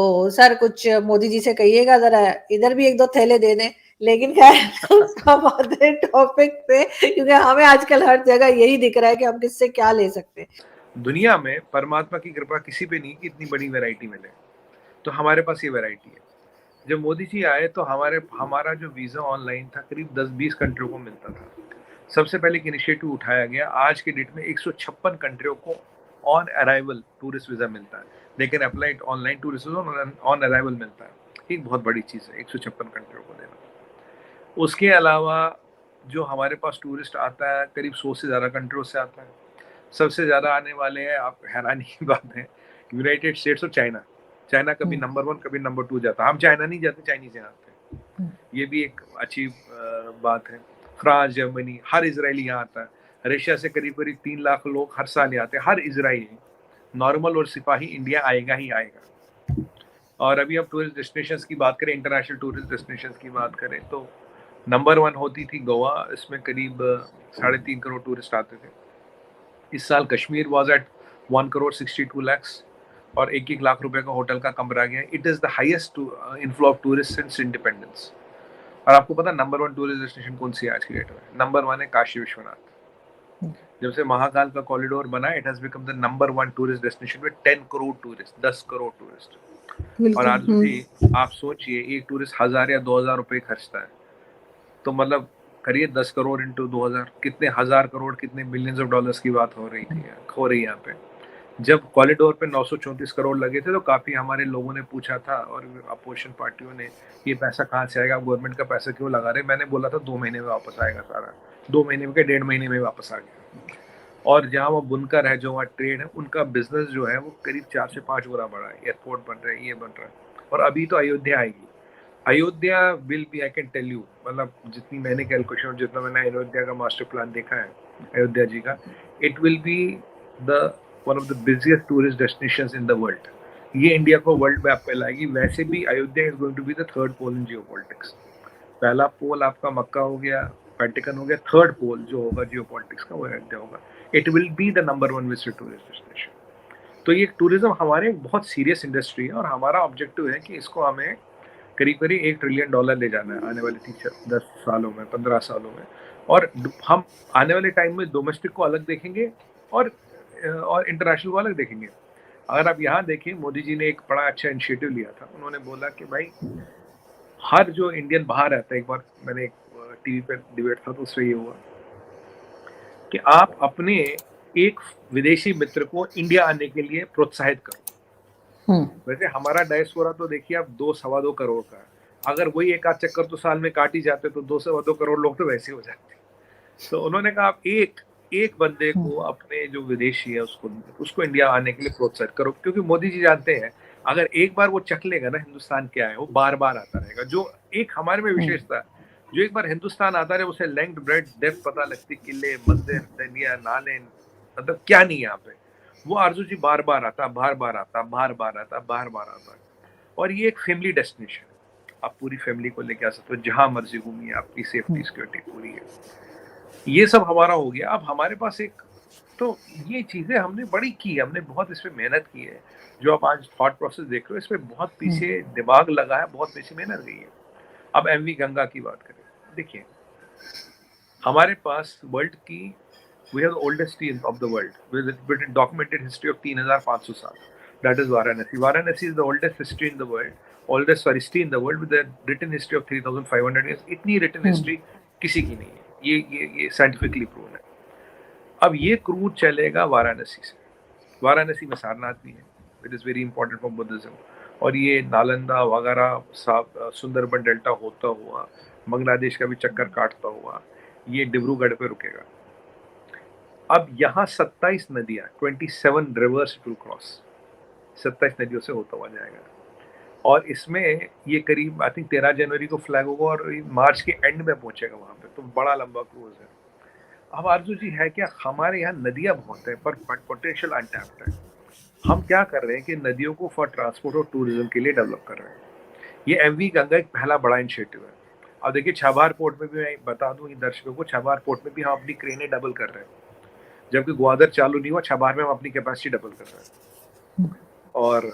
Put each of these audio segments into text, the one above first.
तो सर कुछ मोदी जी से कहिएगा ज़रा इधर भी 1-2 थैले दे दें। लेकिन ख़ैर हम आते हैं टॉपिक पे क्योंकि हमें आजकल हर जगह यही दिख रहा है कि हम किससे क्या ले सकते हैं। दुनिया में परमात्मा की कृपा किसी पे नहीं कि इतनी बड़ी वैरायटी मिले, तो हमारे पास ये वैरायटी है। जब मोदी जी आए तो हमारा जो वीज़ा ऑनलाइन था करीब 10-20 कंट्रियों को मिलता था। सबसे पहले एक इनिशिएटिव उठाया गया, आज की डेट में 156 कंट्रियों को ऑन अराइवल टूरिस्ट वीज़ा मिलता है। They can apply online tourist visa on arrival मिलता है। एक बहुत बड़ी चीज़ है 156 कंट्रियों को देना। उसके अलावा जो हमारे पास टूरिस्ट आता है करीब 100 से ज़्यादा कंट्रियों से आता है। सबसे ज़्यादा आने वाले हैं, आप हैरानी की बात है, यूनाइटेड स्टेट्स और चाइना। चाइना कभी नंबर 1 कभी नंबर 2 जाता है। हम चाइना नहीं जाते, चाइनीज़ यहाँ आते हैं। ये भी एक अच्छी बात है। फ्रांस, जर्मनी, हर इज़राइली यहाँ आता है। रशिया से करीब-करीब 3 लाख लोग हर साल यहाँ आते हैं। हर इज़राइली, नॉर्मल और सिपाही इंडिया आएगा ही आएगा। और अभी हम टूरिस्ट डेस्टिनेशंस की बात करें, इंटरनेशनल टूरिस्ट डेस्टिनेशंस की बात करें तो नंबर 1 होती थी गोवा, इसमें करीब 3.5 करोड़ टूरिस्ट आते थे। इस साल Kashmir was at 1 crore 62 lakhs और 1-1 लाख रुपए का होटल का कमरा गया। It is the highest inflow of tourist since independence. और आपको पता नंबर 1 टूरिस्ट डेस्टिनेशन कौन सी है आज की डेट में? नंबर 1 है काशी विश्वनाथ। जब से महाकाल का कॉरिडोर बना, it has become the number 1 tourist destination with 10 crore tourist, 10 crore tourist. और बिल्कुल, आरजू जी, आप सोचिए एक टूरिस्ट 1000 या 2000 रुपए खर्चता है, तो मतलब करिए 10 करोड़ इंटू 2000, कितने हजार करोड़, कितने बिलियंस ऑफ डॉलर्स की बात हो रही है यहाँ पे। जब कॉरिडोर पे 934 करोड़ लगे थे तो काफी हमारे लोगों ने पूछा था और अपोजिशन पार्टियों ने, ये पैसा कहाँ से आएगा, गवर्नमेंट का पैसा क्यों लगा रहे? मैंने बोला था 2 महीने में वापस आएगा सारा। 2 महीने में, 1.5 महीने में वापस आ गया। और जहाँ वो बुनकर है, जो वहाँ ट्रेड है, उनका बिजनेस जो है वो करीब 4 से 5 गुना बढ़ा है। एयरपोर्ट बन रहा है, ये बन रहा है। और अभी तो अयोध्या आएगी। Ayodhya will be, I can tell you, मतलब जितनी मैंने कैलकुलेशन और जितना मैंने अयोध्या का मास्टर प्लान देखा है अयोध्या जी का, it will be the one of the busiest tourist destinations in the world. ये इंडिया को वर्ल्ड मैप पे लाएगी। वैसे भी Ayodhya is going to be the third pole in geopolitics. पहला पोल आपका मक्का हो गया, वेटिकन हो गया, थर्ड पोल जो होगा जियोपॉलिटिक्स का वो अयोध्या होगा। It will be the number 1 visit tourist destination. तो ये टूरिज्म हमारे बहुत सीरियस इंडस्ट्री है और हमारा ऑब्जेक्टिव है कि इसको हमें करीब करीब $1 ट्रिलियन ले जाना है आने वाले 10 सालों में, 15 सालों में। और हम आने वाले टाइम में डोमेस्टिक को अलग देखेंगे और इंटरनेशनल को अलग देखेंगे। अगर आप यहाँ देखें, मोदी जी ने एक बड़ा अच्छा इनिशिएटिव लिया था। उन्होंने बोला कि भाई हर जो इंडियन बाहर रहता है, एक बार मैंने एक टीवी पे डिबेट था तो उससे ये हुआ कि आप अपने एक विदेशी मित्र को इंडिया आने के लिए प्रोत्साहित करो। वैसे हमारा डायस्पोरा तो देखिए आप 2-2.25 करोड़ का है। अगर वही एक आध चक्कर तो साल में काट ही जाते तो 2-2.25 करोड़ लोग तो वैसे हो जाते। तो उन्होंने कहा आप एक बंदे को, अपने जो विदेशी है उसको इंडिया आने के लिए प्रोत्साहित करो, क्योंकि मोदी जी जानते हैं अगर एक बार वो चख लेगा ना हिंदुस्तान क्या है, वो बार बार आता रहेगा। जो एक हमारे में विशेषता है, जो एक बार हिंदुस्तान आता रहे उसे लेंथ ब्रेड डेप्थ पता लगती, किले मंदिर दरिया नाले, मतलब क्या नहीं यहाँ पे। वो आरजू जी बार बार आता, बार बार आता, बार बार आता, बार बार आता। और ये एक फैमिली डेस्टिनेशन है, आप पूरी फैमिली को लेके आ सकते हो, जहां मर्जी घूमिए, आपकी सेफ्टी सिक्योरिटी पूरी है। ये सब हमारा हो गया। अब हमारे पास एक, तो ये चीजें हमने बड़ी की, हमने बहुत इस पे मेहनत की है। जो आप आज थॉट प्रोसेस देख रहे हो, इस पे बहुत पीछे दिमाग लगा है, बहुत पीछे मेहनत गई है। अब एमवी गंगा की बात करें, देखिए हमारे पास वर्ल्ड की, we have the oldest city of the world with documented history of 3500 साल। That is Varanasi. Varanasi is the oldest history in the world, oldest sorry city in the world with written history of 3500 years. इतनी written history किसी की नहीं है। ये scientifically proven है। अब ये क्रूज चलेगा वाराणसी से। वाराणसी में सारनाथ भी है, it is very important for Buddhism. और ये नालंदा वगैरह सुंदरबन डेल्टा होता हुआ, बांग्लादेश का भी चक्कर काटता हुआ, ये डिब्रूगढ़ पे रुकेगा। अब यहाँ 27 नदियाँ, 27 रिवर्स टू क्रॉस, 27 नदियों से होता हुआ जाएगा। और इसमें ये करीब आई थिंक 13 जनवरी को फ्लैग होगा और मार्च के एंड में पहुंचेगा वहाँ पे। तो बड़ा लंबा क्रूज है। अब आरजू जी है क्या, हमारे यहाँ नदियाँ बहुत है पर पोटेंशियल अनटैप्ड है। हम क्या कर रहे हैं कि नदियों को फॉर ट्रांसपोर्ट और टूरिज्म के लिए डेवलप कर रहे हैं। ये एमवी गंगा एक पहला बड़ा इनिशिएटिव है। अब देखिए छाबार पोर्ट में भी, मैं बता दूं दर्शकों को, छाबार पोर्ट में भी हम अपनी क्रेनें डबल कर रहे हैं। जबकि ग्वादर चालू नहीं हुआ, छाबार में हम अपनी कैपेसिटी डबल कर रहे हैं। और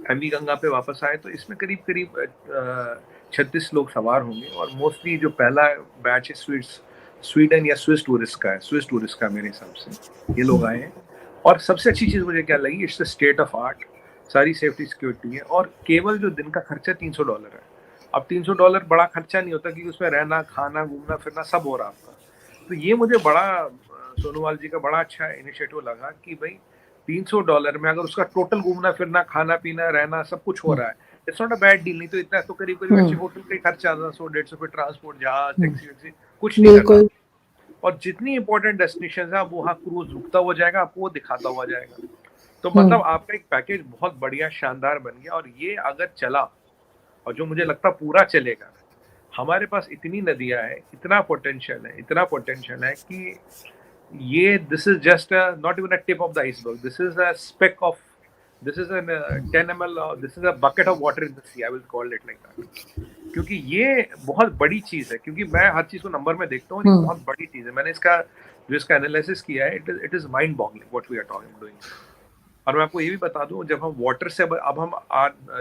एमवी गंगा पे वापस आए तो इसमें करीब करीब 36 लोग सवार होंगे और मोस्टली जो पहला बैच है स्वीडन या स्विस टूरिस्ट का मेरे हिसाब से ये लोग आए हैं। और सबसे अच्छी चीज़ मुझे क्या लगी, it's the state of art, सारी सेफ्टी सिक्योरिटी है और केवल जो दिन का खर्चा $300 है। अब $300 बड़ा खर्चा नहीं होता क्योंकि उसमें रहना खाना घूमना फिरना सब हो रहा आपका। तो ये मुझे बड़ा सोनोवाल जी का बड़ा अच्छा इनिशिएटिव लगा कि भाई $300 में अगर उसका टोटल घूमना फिरना खाना पीना रहना सब कुछ हो रहा है, it's not a bad deal. नहीं तो इतना तो करीब करीब अच्छे होटल का खर्चा आता 100-150 पे ट्रांसपोर्ट जहाज टैक्सी वैक्सी कुछ नहीं करना। और जितनी इंपॉर्टेंट डेस्टिनेशन है वो वहाँ क्रूज रुकता हुआ जाएगा, आपको वो दिखाता हुआ जाएगा। तो मतलब आपका एक पैकेज बहुत बढ़िया शानदार बन गया। और ये अगर चला और जो मुझे लगता पूरा चलेगा, हमारे पास इतनी नदियां है, इतना पोटेंशियल है कि ये this is just not even a tip of the iceberg, this is a speck of, this is an 10 ml, this is a bucket of water in the sea, I will call it like that. क्योंकि ये बहुत बड़ी चीज है, क्योंकि मैं हर चीज को नंबर में देखता हूँ, ये बहुत बड़ी चीज है। मैंने इसका एनालिसिस किया है, it is mind boggling what we are talking doing. और मैं आपको ये भी बता दूं, जब हम वाटर से अब हम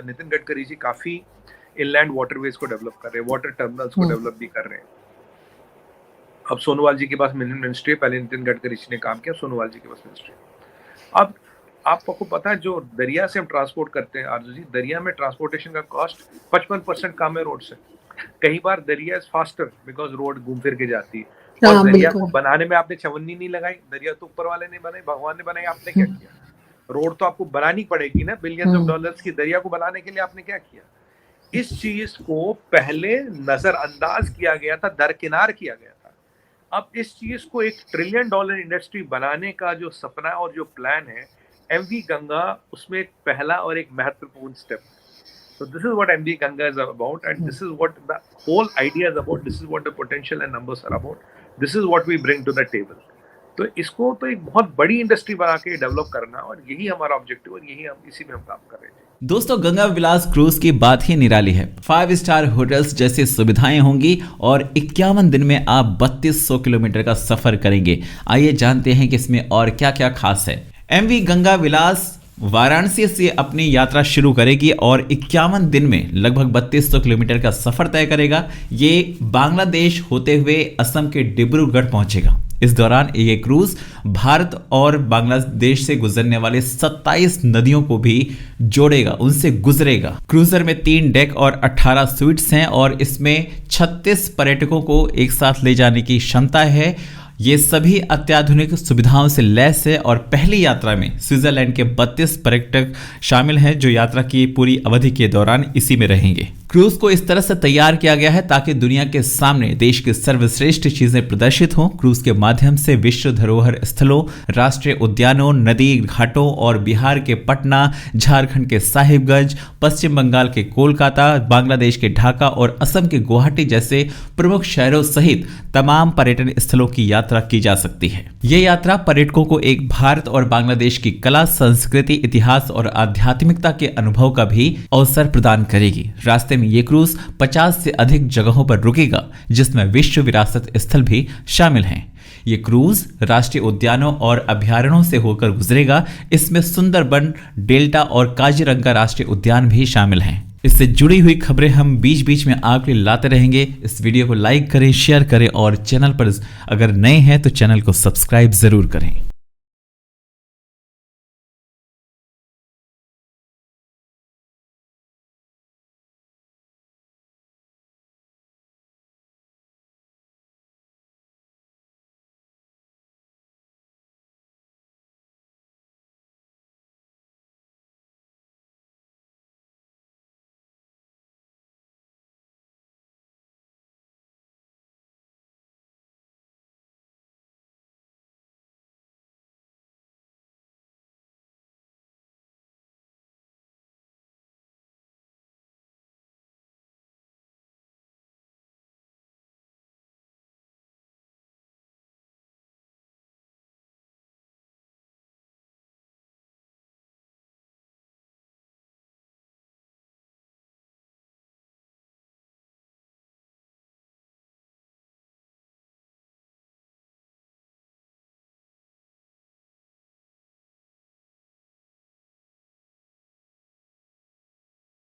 नितिन गडकरी जी काफी इनलैंड वाटरवेज को डेवलप कर रहे हैं, वाटर टर्मिनल्स को डेवलप भी कर रहे हैं। अब सोनोवाल जी के पास मिनिस्ट्री, पहले नितिन गडकरी जी ने काम किया, सोनोवाल जी के पास मिनिस्ट्री। अब आपको पता है जो दरिया से हम ट्रांसपोर्ट करते हैं आरजू जी, दरिया में ट्रांसपोर्टेशन का कॉस्ट 55% कम है रोड से। कई बार दरिया इज फास्टर बिकॉज रोड घूम फिर के जाती है। और दरिया को बनाने में आपने चवन्नी नहीं लगाई, दरिया तो ऊपर वाले ने बनाई, भगवान ने बनाई, आपने क्या किया? रोड तो आपको बनानी पड़ेगी ना, बिलियंस ऑफ डॉलर्स की। दरिया को बनाने के लिए आपने क्या किया? इस चीज को पहले नजरअंदाज किया गया था, दरकिनार किया गया था। अब इस चीज को $1 ट्रिलियन इंडस्ट्री बनाने का जो सपना और जो प्लान है, एमवी गंगा उसमें एक पहला और एक महत्वपूर्ण स्टेप है। So this is what MV Ganga is about, and this is what the whole idea is about. This is what the potential and numbers are about. This is what we bring to the table. तो इसको तो एक बहुत बड़ी industry बना के develop करना, और यही हमारा ऑब्जेक्टिव और यही हम इसी में हम काम कर रहे हैं। दोस्तों, गंगा विलास क्रूज की बात ही निराली है। 5 स्टार होटल्स जैसी सुविधाएं होंगी और 51 दिन में आप 3200 किलोमीटर का सफर करेंगे। आइए जानते हैं कि इसमें और क्या क्या खास है। एमवी गंगा विलास वाराणसी से अपनी यात्रा शुरू करेगी और 51 दिन में लगभग 3200 किलोमीटर का सफर तय करेगा। ये बांग्लादेश होते हुए असम के डिब्रूगढ़ पहुंचेगा। इस दौरान ये क्रूज भारत और बांग्लादेश से गुजरने वाले 27 नदियों को भी जोड़ेगा, उनसे गुजरेगा। क्रूजर में 3 डेक और 18 स्वीट्स हैं और इसमें 36 पर्यटकों को एक साथ ले जाने की क्षमता है। ये सभी अत्याधुनिक सुविधाओं से लैस है और पहली यात्रा में स्विट्जरलैंड के 32 पर्यटक शामिल हैं जो यात्रा की पूरी अवधि के दौरान इसी में रहेंगे। क्रूज को इस तरह से तैयार किया गया है ताकि दुनिया के सामने देश की सर्वश्रेष्ठ चीजें प्रदर्शित हों। क्रूज के माध्यम से विश्व धरोहर स्थलों, राष्ट्रीय उद्यानों, नदी घाटों और बिहार के पटना, झारखंड के साहिबगंज, पश्चिम बंगाल के कोलकाता, बांग्लादेश के ढाका और असम के गुवाहाटी जैसे प्रमुख शहरों सहित तमाम पर्यटन स्थलों की यात्रा की जा सकती है। यह यात्रा पर्यटकों को एक भारत और बांग्लादेश की कला, संस्कृति, इतिहास और आध्यात्मिकता के अनुभव का भी अवसर प्रदान करेगी। रास्ते में ये क्रूज 50 से अधिक जगहों पर रुकेगा, जिसमें विश्व विरासत स्थल भी शामिल हैं। ये क्रूज राष्ट्रीय उद्यानों और अभयारण्यों से होकर गुजरेगा। इसमें सुंदरबन डेल्टा और काजीरंगा राष्ट्रीय उद्यान भी शामिल हैं। इससे जुड़ी हुई खबरें हम बीच बीच में आपके लिए लाते रहेंगे। इस वीडियो को लाइक करें, शेयर करें और चैनल पर अगर नए हैं तो चैनल को सब्सक्राइब जरूर करें।